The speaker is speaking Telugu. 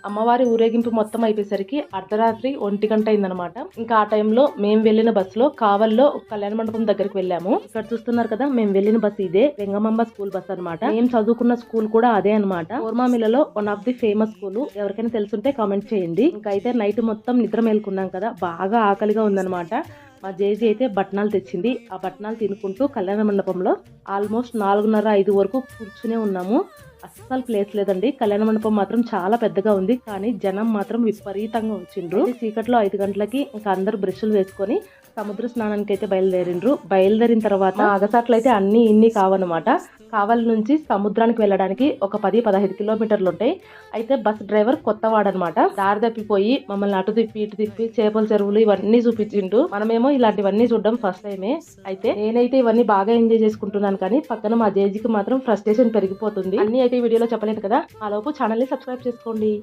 అమ్మవారి ఊరేగింపు మొత్తం అయిపోయేసరికి అర్ధరాత్రి 1 గంట అయిందనమాట. ఇంకా ఆ టైంలో మేము వెళ్ళిన బస్సులో కావల్లో కళ్యాణ మండపం దగ్గరికి వెళ్ళాము. ఇక్కడ చూస్తున్నారు కదా, మేము వెళ్ళిన బస్సు ఇదే వెంగమాంబ స్కూల్ బస్ అనమాట. మేము చదువుకున్న స్కూల్ కూడా అదే అనమాట. కోర్మామిలలో one of the famous school. ఎవరికైనా తెలుసుంటే కామెంట్ చేయండి. ఇంకా అయితే నైట్ మొత్తం నిద్ర మేలుకున్నాం కదా, బాగా ఆకలిగా ఉందనమాట. మా జేజీ అయితే బట్నాలు తెచ్చింది. ఆ బట్నాలు తినుకుంటూ కళ్యాణ మండపంలో ఆల్మోస్ట్ 4:30-5 వరకు కూర్చునే ఉన్నాము. అస్సలు ప్లేస్ లేదండి. కళ్యాణ మండపం మాత్రం చాలా పెద్దగా ఉంది, కానీ జనం మాత్రం విపరీతంగా వచ్చిండ్రు. చీకట్లో 5 గంటలకి ఇంకా అందరు బ్రష్లు వేసుకొని సముద్ర స్నానానికి అయితే బయలుదేరిండ్రు. బయలుదేరిన తర్వాత అగసాట్లు అయితే అన్ని ఇన్ని కావన్నమాట. కావలి నుంచి సముద్రానికి వెళ్ళడానికి ఒక 10-15 కిలోమీటర్లు ఉంటాయి. అయితే బస్ డ్రైవర్ కొత్తవాడనమాట. దారి తప్పిపోయి మమ్మల్ని అటు తిప్పి ఇటు తిప్పి చేపల చెరువులు ఇవన్నీ చూపించిండు. మనమేమో ఇలాంటివన్నీ చూడడం ఫస్ట్ టైమే. అయితే నేనైతే ఇవన్నీ బాగా ఎంజాయ్ చేసుకుంటున్నాను, కానీ పక్కన మా జేజీకి మాత్రం ఫ్రస్ట్రేషన్ పెరిగిపోతుంది. అన్ని అయితే వీడియోలో చెప్పలేదు కదా. ఆ లోపు ఛానల్ ని సబ్స్క్రైబ్ చేసుకోండి.